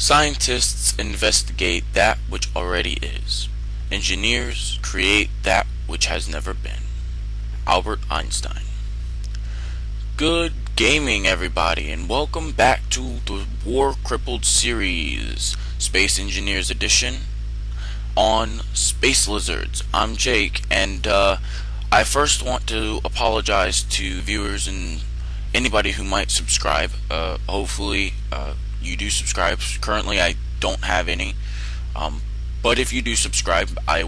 Scientists investigate that which already is. Engineers create that which has never been. Albert Einstein. Good gaming, everybody, and welcome back to the War Crippled series, Space Engineers Edition, on Space Lizards. I'm Jake, and I first want to apologize to viewers and anybody who might subscribe. Hopefully, you do subscribe. Currently, I don't have any. But if you do subscribe, I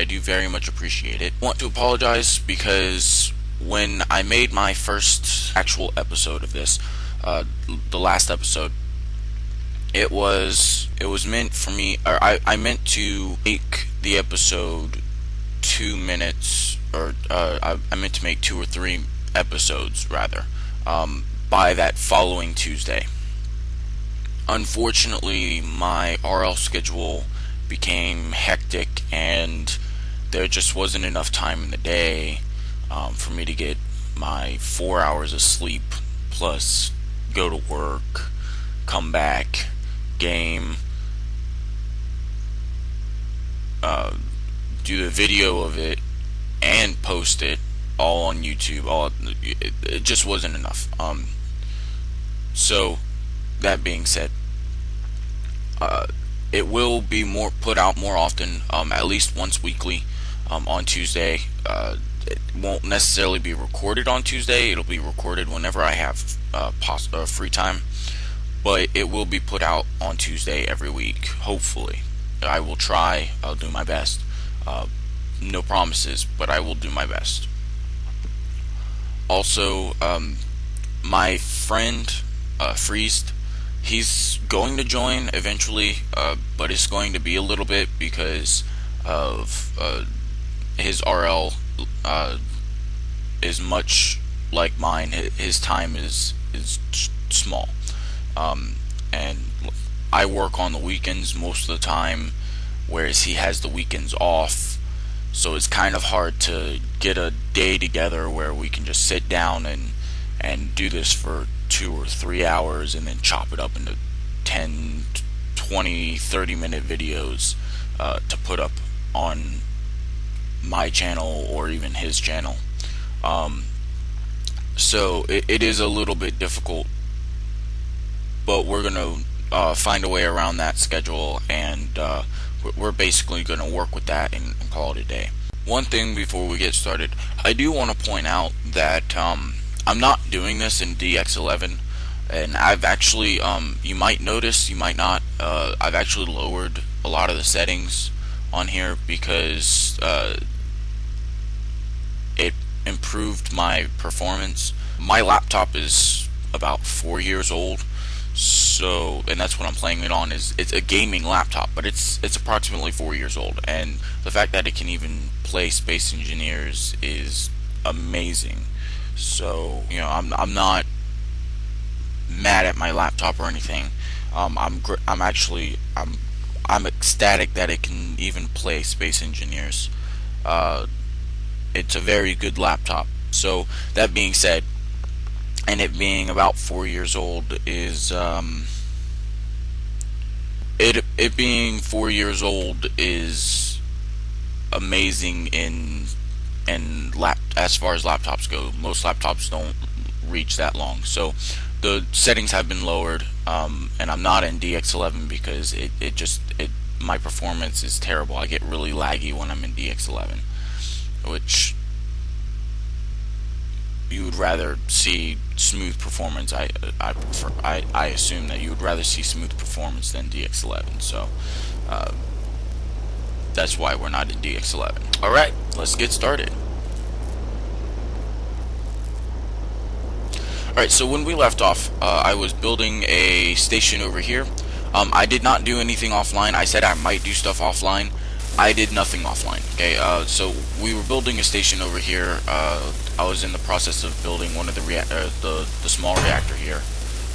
do very much appreciate it. I want to apologize because when I made my first actual episode of this, the last episode, it was meant for me, or I meant to make the episode 2 minutes, or I meant to make 2 or 3 episodes rather, by that following Tuesday. Unfortunately, my RL schedule became hectic, and there just wasn't enough time in the day for me to get my 4 hours of sleep, plus go to work, come back, game, do the video of it, and post it all on YouTube. It just wasn't enough. So that being said, it will be put out more often, at least once weekly, on Tuesday. It won't necessarily be recorded on Tuesday. It'll be recorded whenever I have free time, but it will be put out on Tuesday every week. Hopefully, I will try. I'll do my best. No promises, but I will do my best. Also, my friend Freezed, he's going to join eventually, but it's going to be a little bit because of his RL is much like mine. His time is small, and I work on the weekends most of the time, whereas he has the weekends off. So it's kind of hard to get a day together where we can just sit down and do this for 2 or 3 hours and then chop it up into 10, 20, 30-minute videos to put up on my channel or even his channel. So it is a little bit difficult, but we're going to find a way around that schedule, and we're basically going to work with that and call it a day. One thing before we get started, I do want to point out that I'm not doing this in DX11, and I've actually, you might notice, you might not, I've actually lowered a lot of the settings on here because it improved my performance. My laptop is about 4 years old, so, and that's what I'm playing it on. It's a gaming laptop, but it's approximately 4 years old, and the fact that it can even play Space Engineers is amazing. So, you know, I'm not mad at my laptop or anything. I'm ecstatic that it can even play Space Engineers. It's a very good laptop. So that being said, and it being about 4 years old is it being 4 years old is amazing as far as laptops go. Most laptops don't reach that long. So the settings have been lowered, and I'm not in DX11 because my performance is terrible. I get really laggy when I'm in DX11, which you would rather see smooth performance. I assume that you would rather see smooth performance than DX11. So that's why we're not in DX11. Alright, let's get started. Alright, so when we left off, I was building a station over here. I did not do anything offline. I said I might do stuff offline. I did nothing offline. Okay, so we were building a station over here. I was in the process of building one of the small reactor here,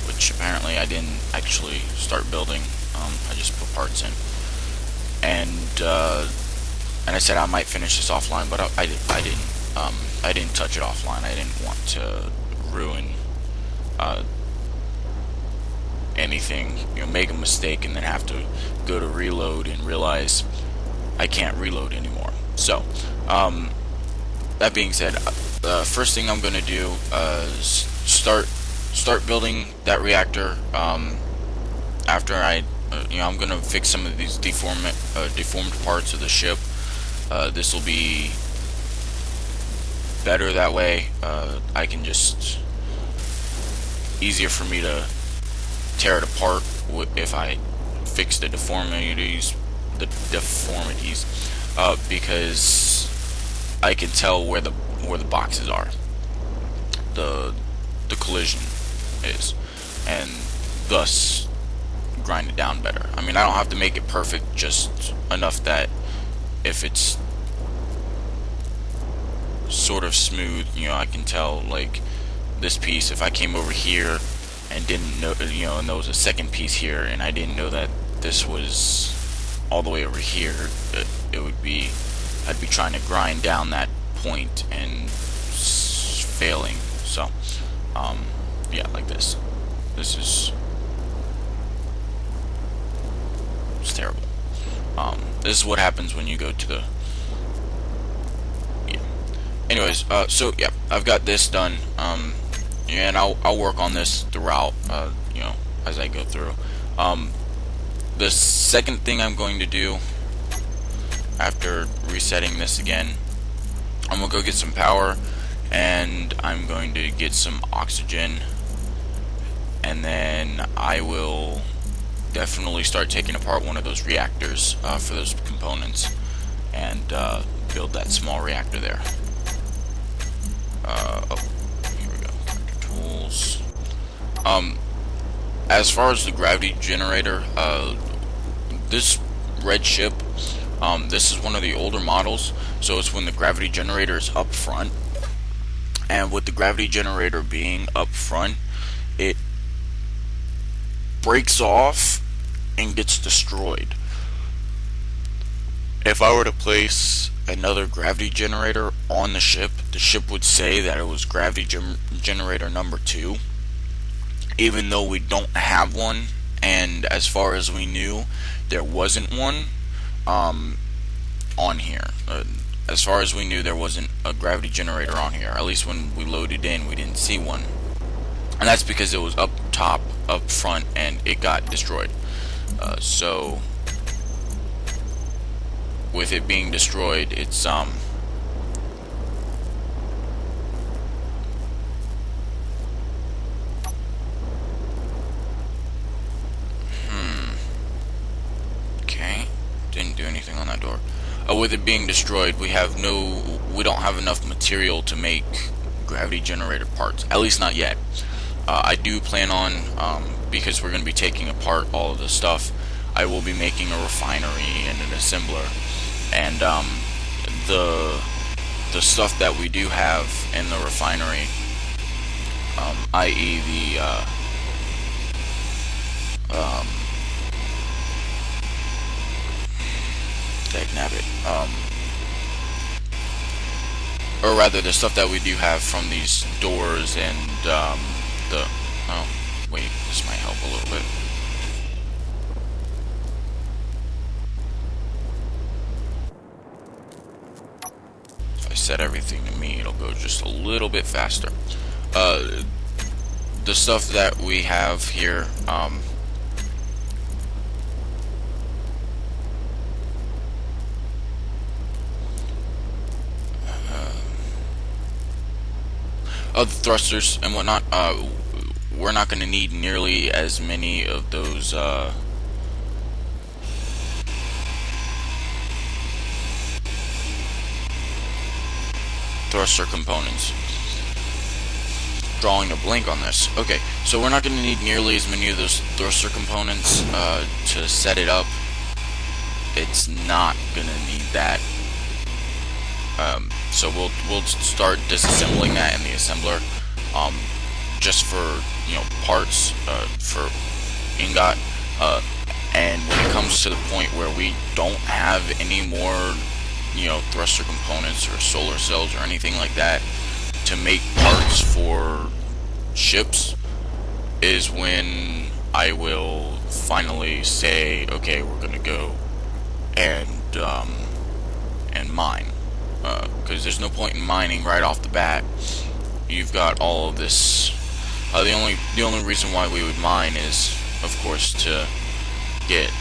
which apparently I didn't actually start building. I just put parts in, and I said I might finish this offline, but I didn't touch it offline. I didn't want to ruin anything, make a mistake and then have to go to reload and realize I can't reload anymore. So that being said, first thing I'm gonna do is start building that reactor. After I'm gonna fix some of these deformed parts of the ship. This will be better that way. I can just easier for me to tear it apart if I fix the deformities, because I can tell where the boxes are, the collision is, and thus grind it down better. I mean, I don't have to make it perfect, just enough that if it's sort of smooth, I can tell, like, this piece, if I came over here and didn't know, and there was a second piece here and I didn't know that this was all the way over here, it would be, I'd be trying to grind down that point and failing. So yeah, like this. It's terrible. This is what happens when you go to the anyways, so yeah, I've got this done, and I'll work on this throughout, as I go through. The second thing I'm going to do after resetting this again, I'm gonna go get some power, and I'm going to get some oxygen, and then I will definitely start taking apart one of those reactors for those components, and build that small reactor there. Here we go. Tools. As far as the gravity generator, this red ship, this is one of the older models, so it's when the gravity generator is up front, and with the gravity generator being up front, it breaks off and gets destroyed. If I were to place another gravity generator on the ship would say that it was gravity generator number 2, even though we don't have one, and as far as we knew, there wasn't one on here. As far as we knew, there wasn't a gravity generator on here. At least when we loaded in, we didn't see one, and that's because it was up top, up front, and it got destroyed. So with it being destroyed, it's okay, didn't do anything on that door. With it being destroyed, we don't have enough material to make gravity generator parts, at least not yet. I do plan on, because we're going to be taking apart all of the stuff, I will be making a refinery and an assembler, and the stuff that we do have in the refinery, i.e. the dagnabbit, or rather the stuff that we do have from these doors and oh wait, this might help a little bit. If I set everything to me, it'll go just a little bit faster. The stuff that we have here, the thrusters and whatnot, we're not going to need nearly as many of those thruster components. Drawing a blank on this. Okay, so we're not going to need nearly as many of those thruster components to set it up. It's not going to need that. So we'll start disassembling that in the assembler, just for parts for ingot. And when it comes to the point where we don't have any more thruster components or solar cells or anything like that to make parts for ships, is when I will finally say, okay, we're gonna go and mine, because there's no point in mining right off the bat. You've got all of this. The only reason why we would mine is, of course, to get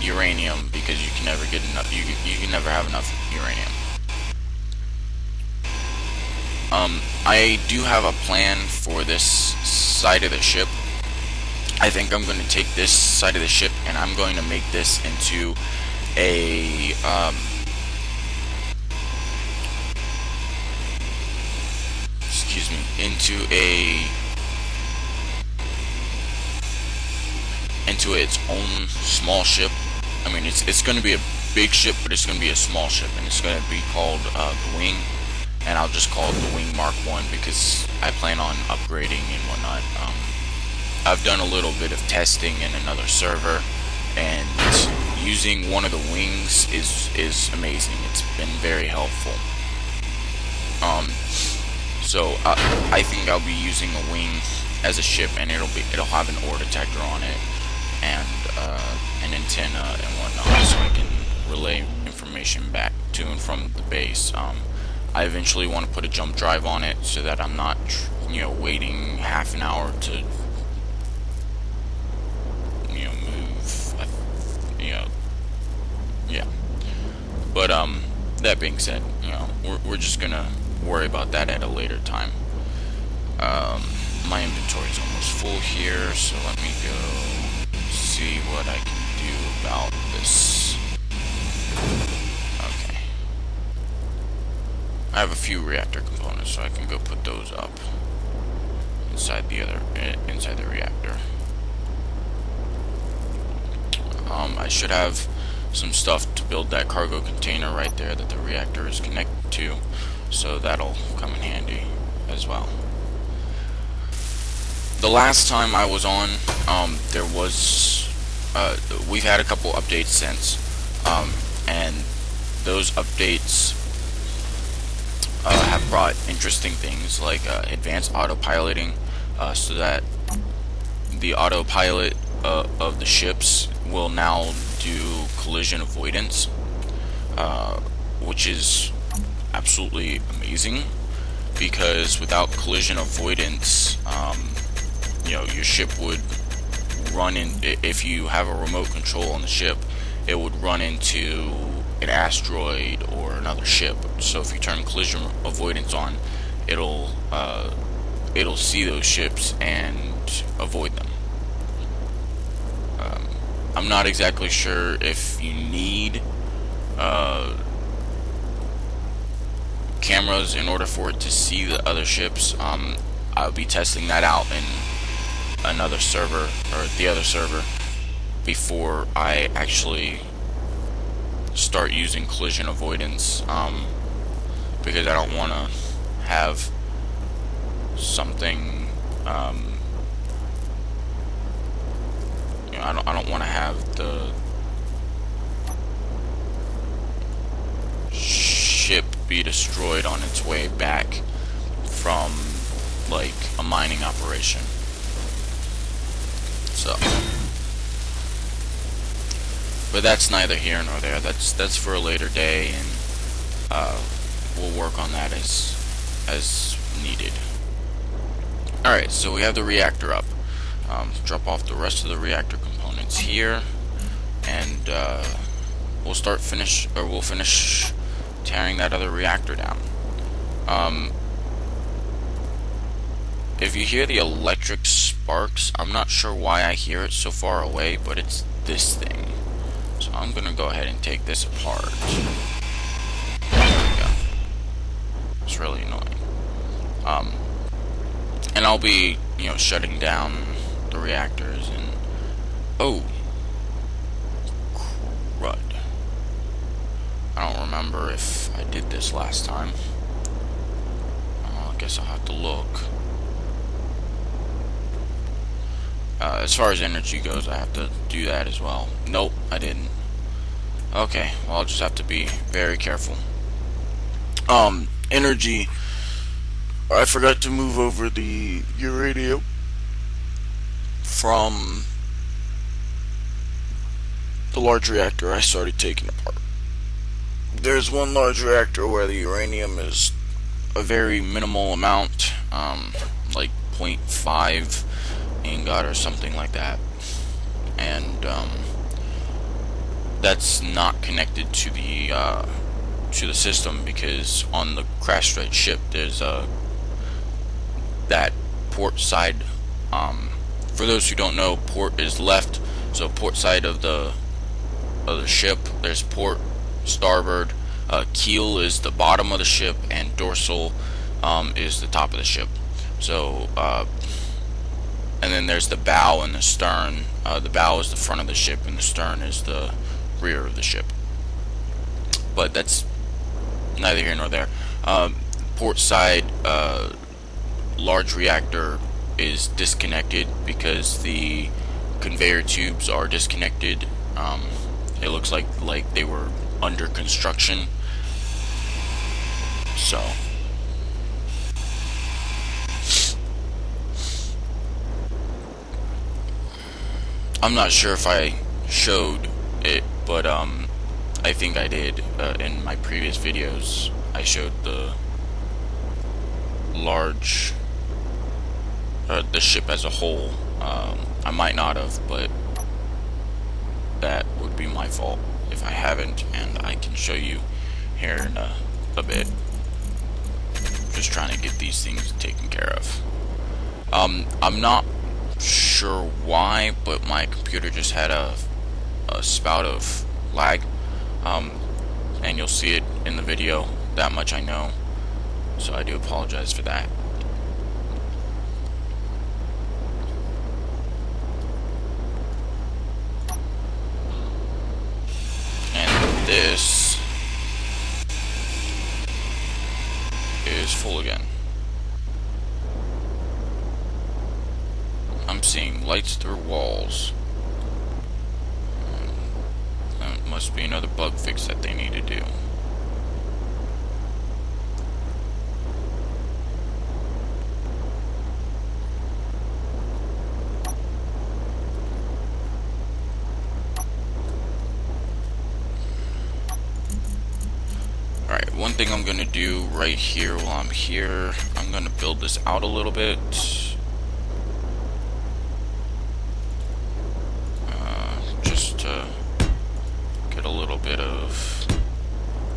uranium, because you can never get enough. You can never have enough uranium. I do have a plan for this side of the ship. I think I'm going to take this side of the ship and I'm going to make this into a into its own small ship. I mean, it's going to be a big ship, but it's going to be a small ship, and it's going to be called the Wing, and I'll just call it the Wing Mark 1 because I plan on upgrading and whatnot. I've done a little bit of testing in another server, and using one of the wings is amazing. It's been very helpful. So I think I'll be using a wing as a ship, and it'll have an ore detector on it, and an antenna and whatnot, so I can relay information back to and from the base. I eventually want to put a jump drive on it so that I'm not, waiting half an hour to, move. Yeah. But that being said, we're just gonna worry about that at a later time. My inventory is almost full here, so let me go see what I can do about this. Okay. I have a few reactor components, so I can go put those up inside the reactor. I should have some stuff to build that cargo container right there that the reactor is connected to, so that'll come in handy as well. The last time I was on, there was we've had a couple updates since, and those updates have brought interesting things like advanced autopiloting, so that the autopilot of the ships will now do collision avoidance, which is absolutely amazing, because without collision avoidance, your ship would run in. If you have a remote control on the ship, it would run into an asteroid or another ship. So if you turn collision avoidance on, it'll see those ships and avoid them. I'm not exactly sure if you need cameras in order for it to see the other ships. I'll be testing that out in another server, or the other server, before I actually start using collision avoidance, because I don't want to have something, I don't want to have the ship be destroyed on its way back from, like, a mining operation. So, but that's neither here nor there. That's for a later day, and we'll work on that as needed. All right, so we have the reactor up. Drop off the rest of the reactor components here, and we'll finish tearing that other reactor down. If you hear the electric sparks, I'm not sure why I hear it so far away, but it's this thing. So I'm gonna go ahead and take this apart. There we go. It's really annoying. And I'll be, shutting down the reactors and... Oh! Crud. I don't remember if I did this last time. I guess I'll have to look. As far as energy goes, I have to do that as well. Nope, I didn't. Okay, well, I'll just have to be very careful. Energy. I forgot to move over the uranium from the large reactor I started taking apart. There's one large reactor where the uranium is a very minimal amount, like 0.5 ingot or something like that, and that's not connected to the system, because on the crash-site ship there's that port side. For those who don't know, port is left, so port side of the ship, there's port, starboard, keel is the bottom of the ship, and dorsal is the top of the ship. So and then there's the bow and the stern. The bow is the front of the ship, and the stern is the rear of the ship. But that's neither here nor there. Port side large reactor is disconnected because the conveyor tubes are disconnected. It looks like they were under construction. So I'm not sure if I showed it, but I think I did in my previous videos. I showed the large the ship as a whole. I might not have, but that would be my fault if I haven't, and I can show you here in a bit. Just trying to get these things taken care of. I'm not sure why, but my computer just had a spout of lag, and you'll see it in the video. That much I know, so I do apologize for that. And this is full again. I'm seeing lights through walls. That must be another bug fix that they need to do. Alright, one thing I'm gonna do right here while I'm here, I'm gonna build this out a little bit. Just to get a little bit of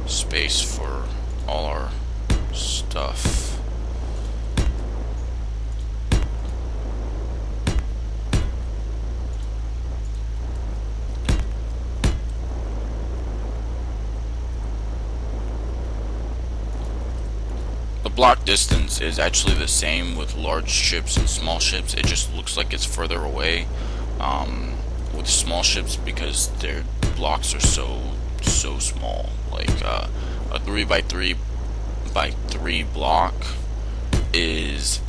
space for all our stuff. The block distance is actually the same with large ships and small ships. It just looks like it's further away with small ships because their blocks are so small. Like a 3x3x3 block is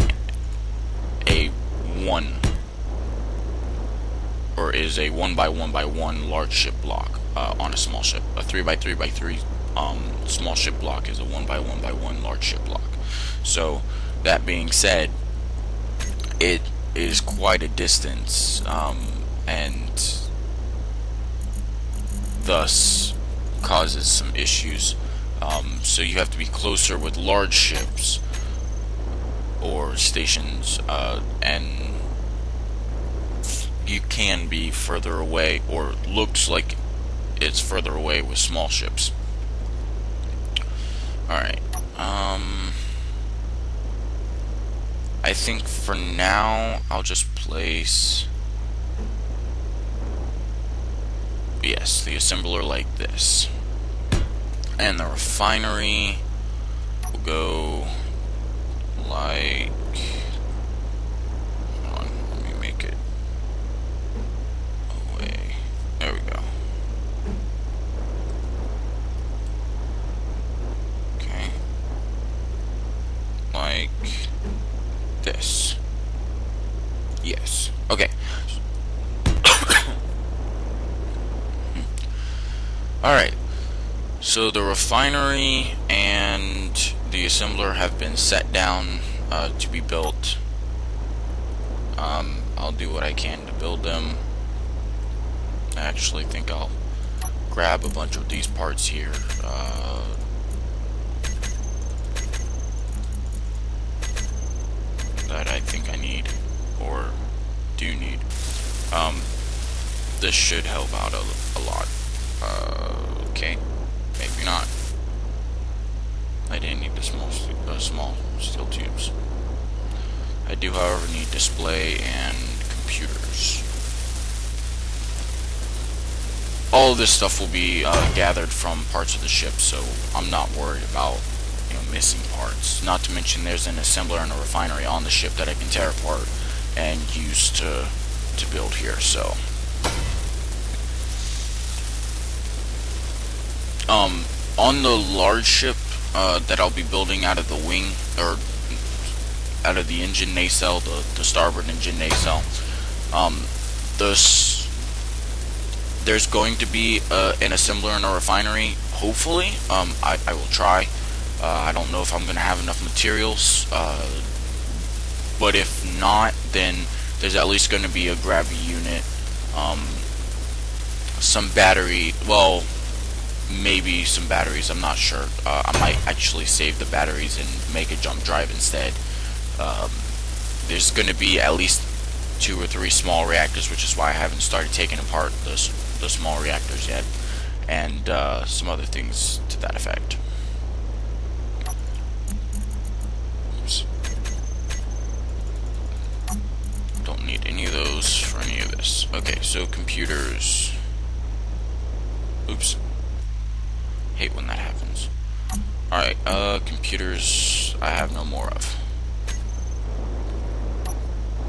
a 1x1x1 large ship block on a small ship. A 3x3x3 small ship block is a 1x1x1 large ship block. So that being said, it is quite a distance, and thus causes some issues. So you have to be closer with large ships or stations, and you can be further away, or looks like it's further away with small ships. Alright, I think for now I'll just place, yes, the assembler like this, and the refinery will go like, hold on, let me make it away, there we go. Okay, like this. Yes. Okay. Alright. So the refinery and the assembler have been set down to be built. I'll do what I can to build them. I actually think I'll grab a bunch of these parts here. That I think I need, or do need. This should help out a lot. Okay, maybe not. I didn't need the small steel tubes. I do, however, need display and computers. All of this stuff will be gathered from parts of the ship, so I'm not worried about missing parts. Not to mention there's an assembler and a refinery on the ship that I can tear apart and use to build here. So on the large ship that I'll be building out of the wing, or out of the engine nacelle, the starboard engine nacelle, there's going to be an assembler and a refinery, hopefully. I will try. I don't know if I'm going to have enough materials, but if not, then there's at least going to be a gravity unit, some battery, well, maybe some batteries, I'm not sure. I might actually save the batteries and make a jump drive instead. There's going to be at least 2 or 3 small reactors, which is why I haven't started taking apart the small reactors yet, and some other things to that effect. Oops. Don't need any of those for any of this. Okay, so computers. Oops. Hate when that happens. Alright, computers I have no more of.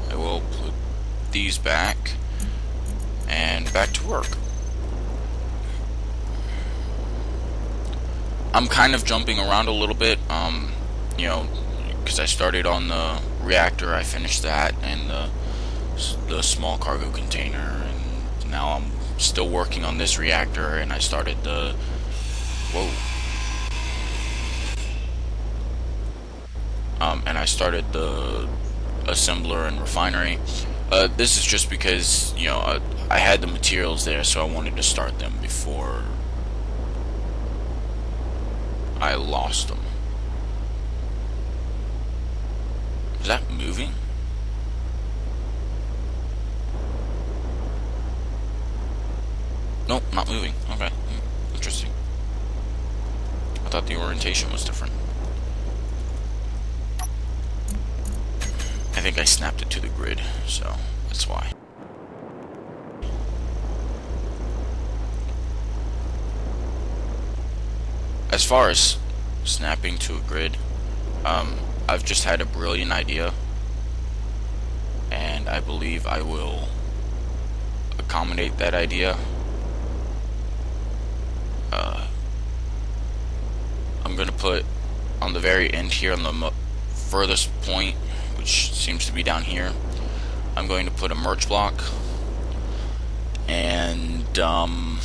I will put these back and back to work. I'm kind of jumping around a little bit, because I started on the reactor, I finished that, and the small cargo container, and now I'm still working on this reactor, and I started the and I started the assembler and refinery. This is just because I had the materials there, so I wanted to start them before I lost them. Is that moving? Nope, not moving. Okay, interesting. I thought the orientation was different. I think I snapped it to the grid, so that's why. As far as snapping to a grid, I've just had a brilliant idea, and I believe I will accommodate that idea. I'm going to put on the very end here, on the furthest point, which seems to be down here, I'm going to put a merge block, and I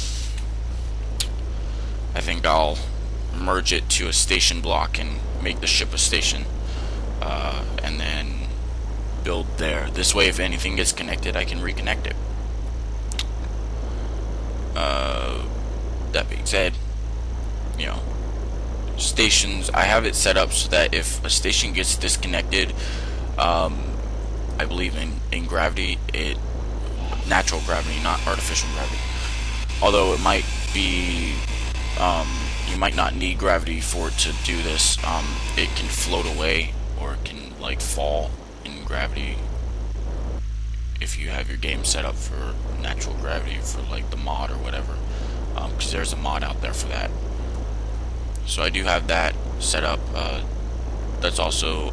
think I'll merge it to a station block and make the ship a station, and then build there. This way, if anything gets connected, I can reconnect it. That being said, stations, I have it set up so that if a station gets disconnected, I believe in gravity, natural gravity, not artificial gravity. Although it might be, you might not need gravity for it to do this. It can float away, or it can like fall in gravity if you have your game set up for natural gravity, for like the mod or whatever, because there's a mod out there for that. So I do have that set up. That's also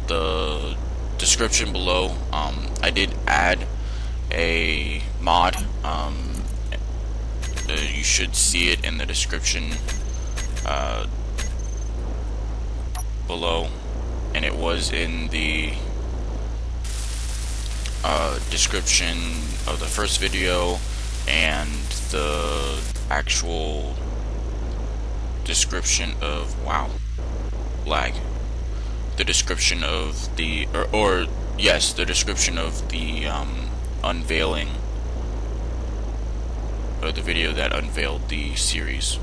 the description below. I did add a mod. You should see it in the description below, and it was in the description of the first video, and the actual description of the description of the or Yes, the description of the unveiling, or the video that unveiled the series.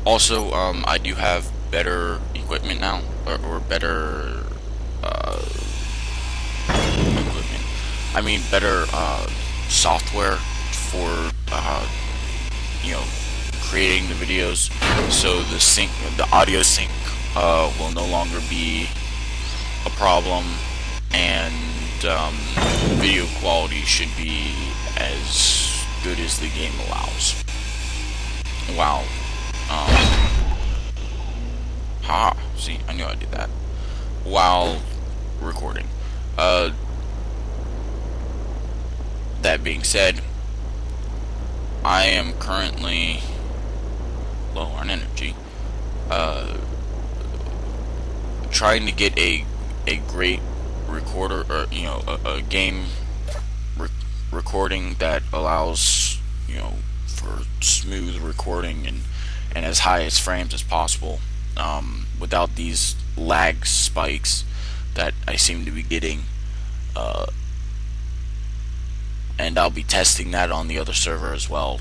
Also, I do have better equipment now, or better equipment. I mean, better software for you know, creating the videos. So the audio sync, will no longer be a problem, and video quality should be as good as the game allows. Wow. See, I knew I did that while recording. That being said, I am currently low on energy. Trying to get a great recorder, or a game recording that allows, for smooth recording and as high as frames as possible, without these lag spikes that I seem to be getting. And I'll be testing that on the other server as well,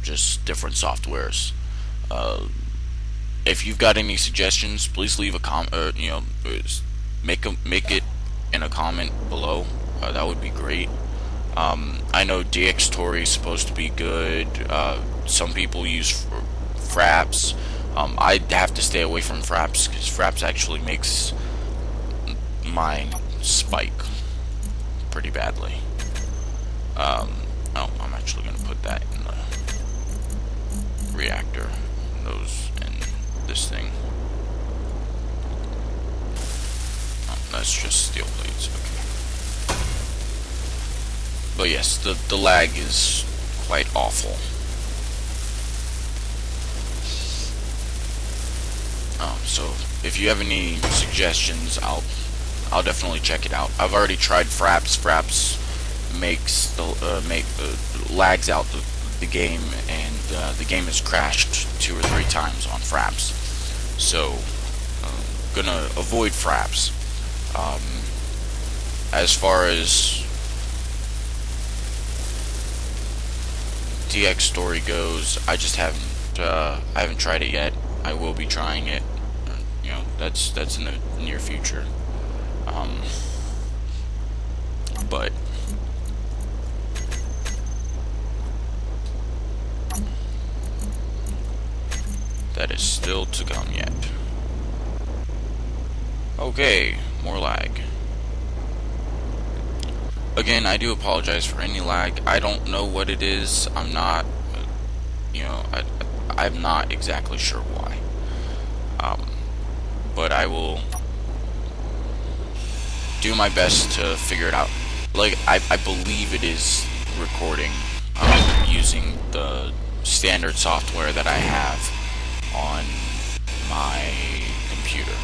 just different softwares. If you've got any suggestions, please leave a comment, make it in a comment below. That would be great. I know DxTory is supposed to be good. Some people use Fraps. I have to stay away from Fraps because Fraps actually makes mine spike pretty badly. Oh, I'm actually going to put that in the reactor. Those in this thing. Oh, that's just steel plates. Okay. But yes, the lag is quite awful. So if you have any suggestions, I'll definitely check it out. I've already tried Fraps. Fraps makes lags out the game, and the game has crashed 2 or 3 times on Fraps. So gonna avoid Fraps. As far as DxTory goes, I just haven't tried it yet. I will be trying it. That's in the near future. But that is still to come yet. Okay, more lag. Again, I do apologize for any lag. I don't know what it is. I'm not, I'm not exactly sure why. But I will do my best to figure it out. Like, I believe it is recording using the standard software that I have on my computer.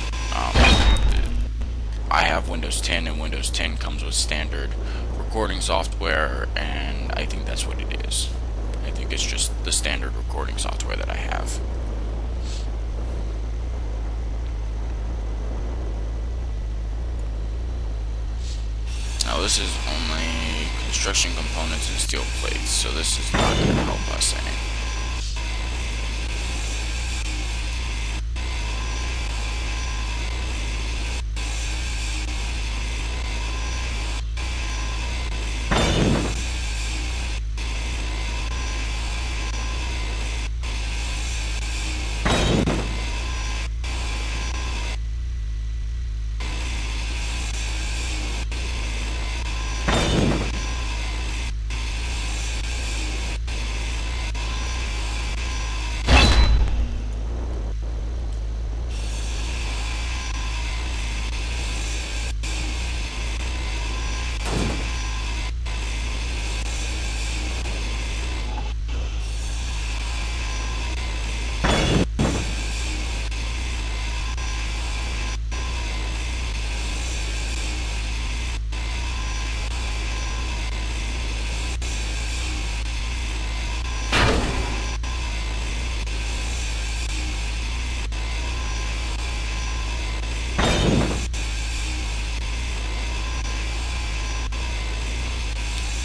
I have Windows 10, and Windows 10 comes with standard recording software, and I think that's what it is. I think it's just the standard recording software that I have. Now this is only construction components and steel plates, so this is not going to help us any.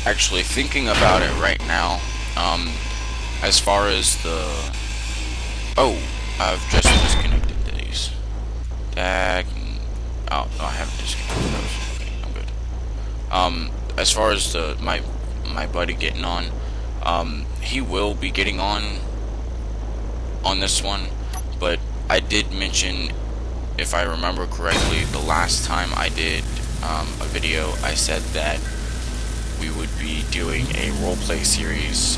actually thinking about it right now, as far as the... Oh, I've just disconnected these. Dag... Oh, no, I haven't disconnected those. Okay, I'm good. As far as my buddy getting on, he will be getting on this one, but I did mention, if I remember correctly, the last time I did a video, I said that we would be doing a roleplay series,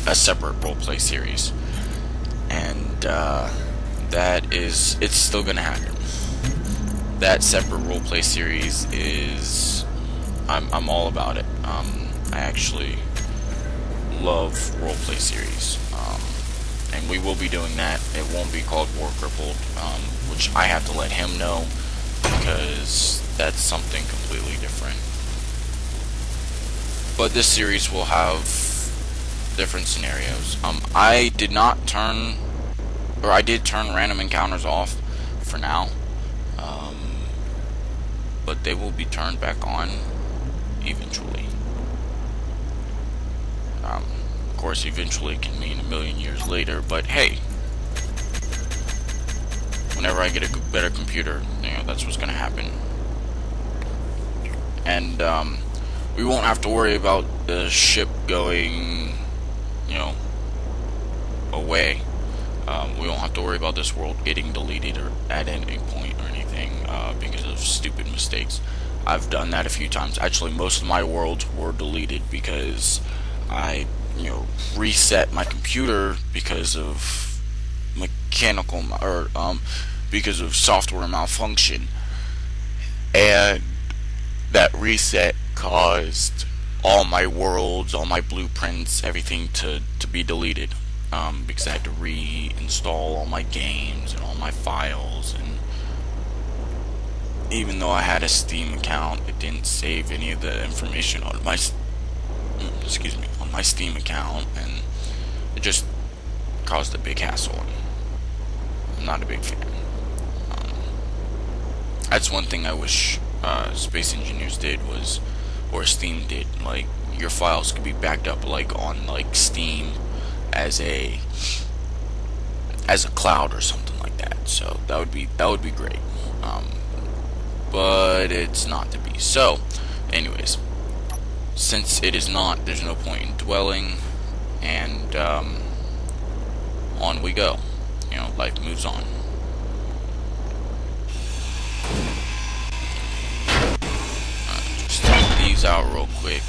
a separate roleplay series, and it's still gonna happen. That separate roleplay series is, I'm all about it. I actually love roleplay series, and we will be doing that. It won't be called War Crippled, which I have to let him know, because that's something completely different. But this series will have different scenarios. I did turn random encounters off for now, but they will be turned back on eventually. Of course, eventually can mean a million years later, but hey, whenever I get a better computer, that's what's gonna happen. And we won't have to worry about the ship going, away. We won't have to worry about this world getting deleted or at any point or anything because of stupid mistakes. I've done that a few times. Actually, most of my worlds were deleted because I, reset my computer because of mechanical because of software malfunction, and that reset caused all my worlds, all my blueprints, everything to be deleted, because I had to reinstall all my games and all my files, and even though I had a Steam account, it didn't save any of the information on my Steam account, and it just caused a big hassle. I'm not a big fan. That's one thing I wish Space Engineers did, or Steam did. Like, your files could be backed up on Steam as a cloud or something like that. So that would be great. But it's not to be. So, anyways, since it is not, there's no point in dwelling, and on we go. Life moves on. Just take these out real quick.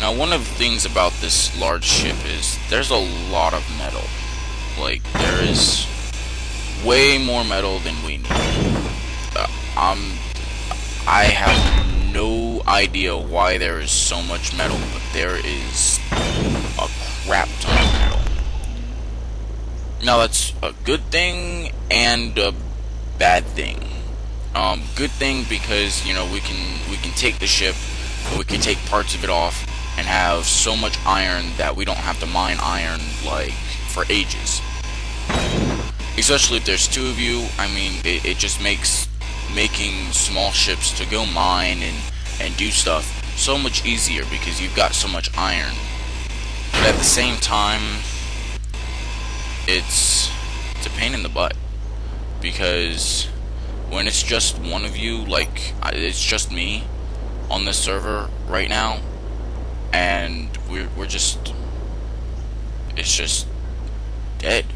Now, one of the things about this large ship is there's a lot of metal. There is way more metal than we need. I have no idea why there is so much metal, but there is a crap ton of metal. Now, that's a good thing and a bad thing. Good thing because we can take the ship, and we can take parts of it off and have so much iron that we don't have to mine iron for ages. Especially if there's two of you. I mean, it just makes making small ships to go mine and do stuff so much easier because you've got so much iron. But at the same time, it's a pain in the butt, because when it's just one of you, it's just me on this server right now, and it's just dead.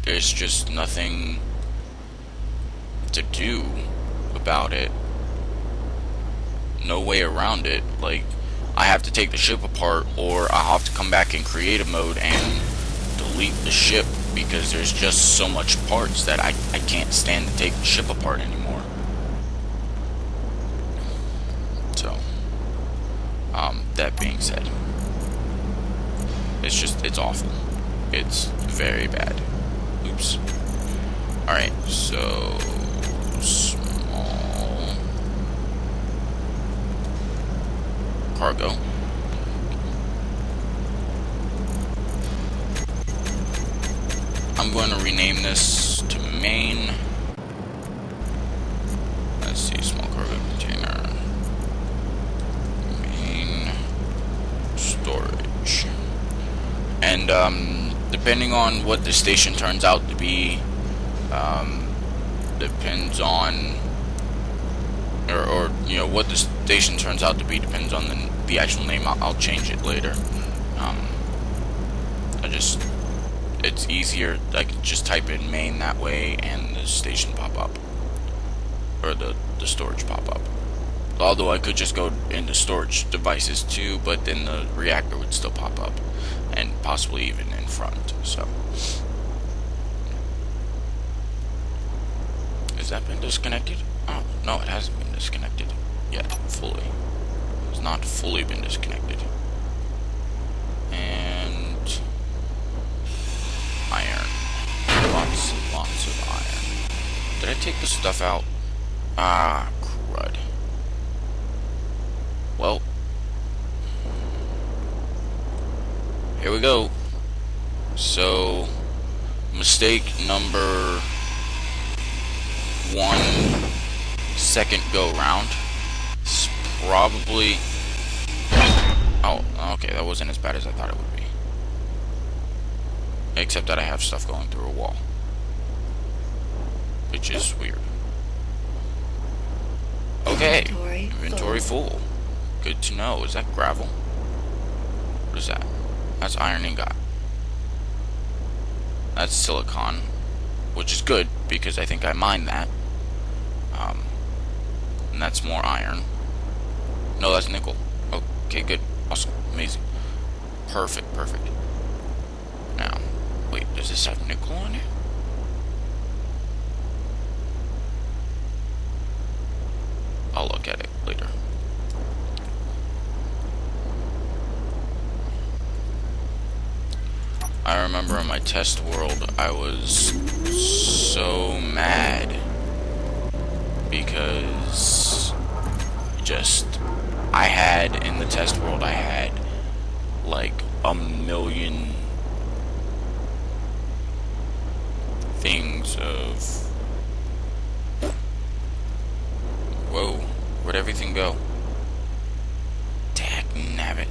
There's just nothing to do about it. No way around it. I have to take the ship apart, or I'll have to come back in creative mode and delete the ship, because there's just so much parts that I can't stand to take the ship apart anymore. So, that being said, it's awful. It's very bad. Oops. Alright, so small cargo. I'm going to rename this to main. And depending on what the station turns out to be, depends on, or you know, what the station turns out to be depends on the actual name. I'll change it later. It's easier. I can just type in main that way, and the station pop up, or the storage pop up. Although I could just go into storage devices too, but then the reactor would still pop up, and possibly even in front. So, has that been disconnected? Oh no, it hasn't been disconnected yet fully. It's not fully been disconnected. And iron, lots of iron. Did I take the stuff out? Ah, crud. Well, here we go. So, mistake number 1, second go round. It's probably... Oh, okay, that wasn't as bad as I thought it would be. Except that I have stuff going through a wall, which is weird. Okay, inventory full. Good to know. Is that gravel? What is that? That's iron ingot. That's silicon, which is good because I think I mined that. And that's more iron. No, that's nickel. Okay, good. Awesome. Amazing. Perfect. Now, wait, does this have nickel on it? I'll look at it later. I remember in my test world, I was so mad because I had, in the test world, I had like 1,000,000 things of... Whoa, where'd everything go? Dagnabbit.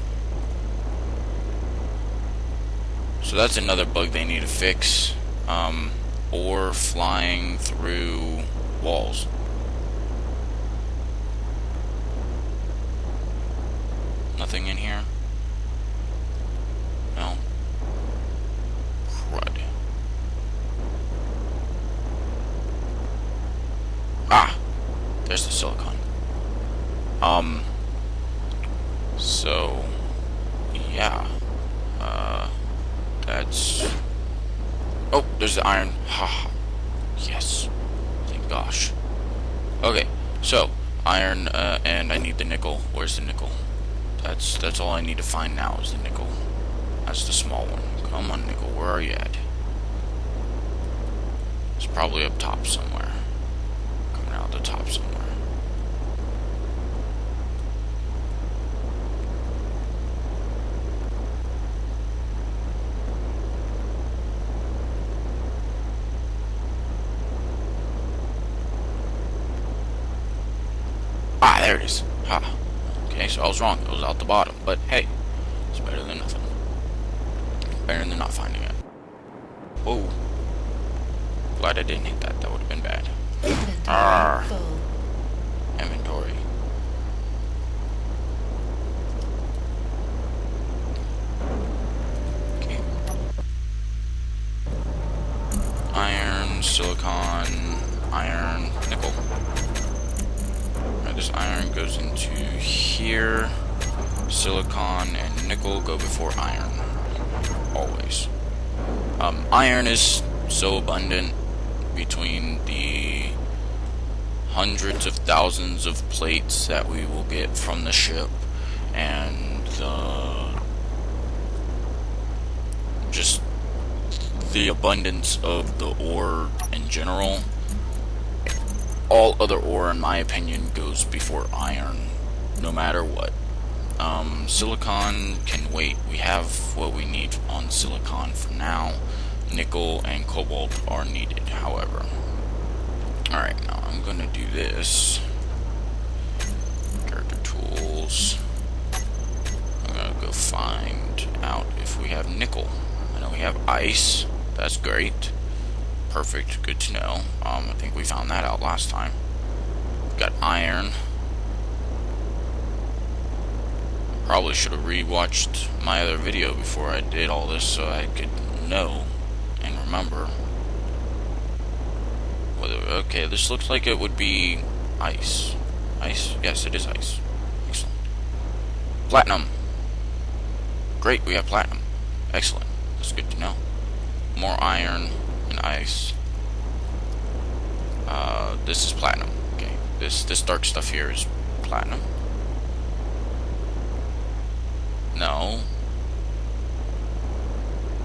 So that's another bug they need to fix. Or flying through walls. Nothing in here? No? Crud. Ah! There's the silicon. So... yeah. That's... Oh, there's the iron. Ha. Yes. Thank gosh. Okay, so, iron, and I need the nickel. Where's the nickel? That's all I need to find now is the nickel. That's the small one. Come on, nickel, where are you at? It's probably up top somewhere. Coming out the top somewhere. Ah, there it is. Ha. Okay, so I was wrong. It was out the bottom. But hey, it's better than nothing. Better than not finding it. Whoa. Glad I didn't hit that. That would have been bad. Inventory. Okay. Iron, silicon, iron, nickel. This iron goes into here. Silicon and nickel go before iron. Always. Iron is so abundant between the hundreds of thousands of plates that we will get from the ship and just the abundance of the ore in general. All other ore, in my opinion, goes before iron, no matter what. Silicon can wait. We have what we need on silicon for now. Nickel and cobalt are needed, however. Alright, now I'm gonna do this. Character tools. I'm gonna go find out if we have nickel. I know we have ice. That's great. Perfect. Good to know. I think we found that out last time. We've got iron. Probably should have rewatched my other video before I did all this so I could know and remember whether. Okay, this looks like it would be ice. Ice? Yes, it is ice. Excellent. Platinum. Great, we have platinum. Excellent. That's good to know. More iron and ice. This is platinum. Okay, this dark stuff here is platinum. No.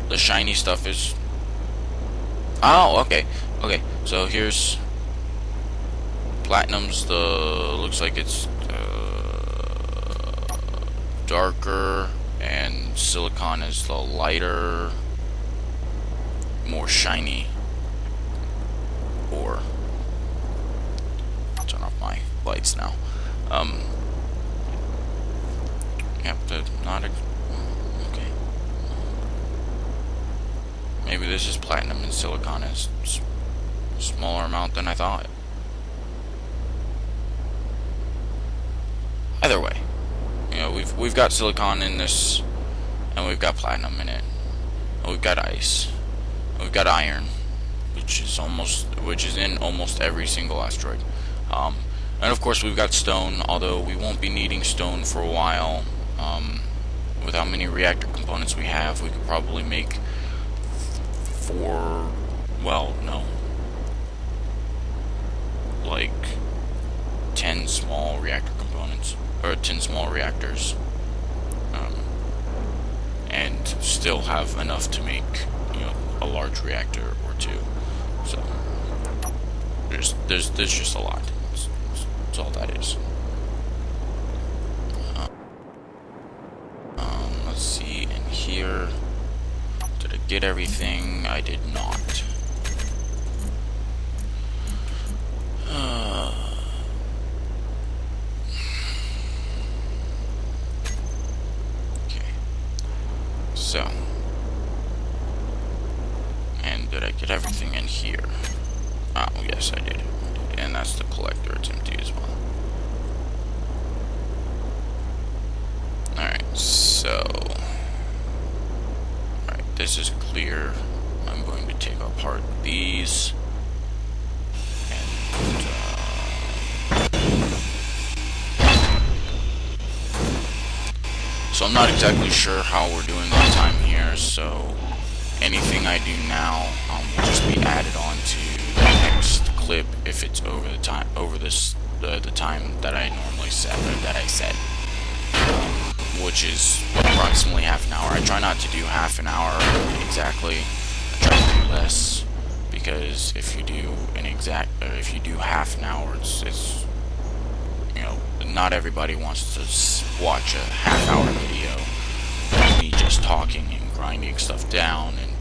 The shiny stuff is... Oh, okay. Okay, so here's... Platinum's the... Looks like it's... darker, and silicon is the lighter, more shiny ore. Turn off my lights now. Yep, not a... Okay. Maybe this is platinum and silicon is smaller amount than I thought. Either way, you know, we've got silicon in this, and we've got platinum in it, and we've got ice, and we've got iron, which is in almost every single asteroid. And of course we've got stone, although we won't be needing stone for a while. With how many reactor components we have, we could probably make 4, well, no, like 10 small reactor components, or 10 small reactors, and still have enough to make, you know, a large reactor or two. So there's just a lot. That's all that is. Let's see, in here, did I get everything? I did not. Okay. So, and did I get everything in here? Oh, yes, I did. And that's the collector. It's empty as well. Alright, so... Alright, this is clear. I'm going to take apart these. And, so I'm not exactly sure how we're doing on time here, so anything I do now will just be added on to the next clip if it's over the time, the time that I normally set, or that I set. Which is approximately half an hour. I try not to do half an hour exactly. I try to do less, because if you do if you do half an hour, it's you know, not everybody wants to watch a half-hour video of me just talking and grinding stuff down. And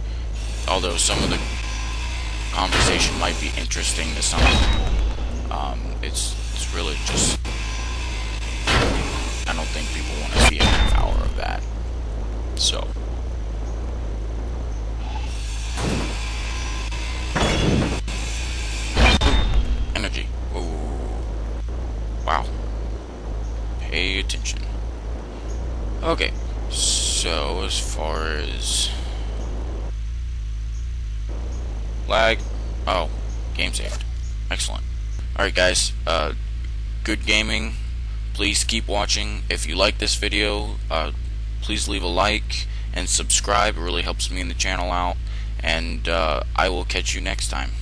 although some of the conversation might be interesting to some people, it's really just, I don't think people want to see a half hour of that. So energy. Ooh. Wow. Pay attention. Okay. So as far as lag, oh, game saved. Excellent. Alright guys, good gaming. Please keep watching. If you like this video, please leave a like and subscribe. It really helps me and the channel out. And I will catch you next time.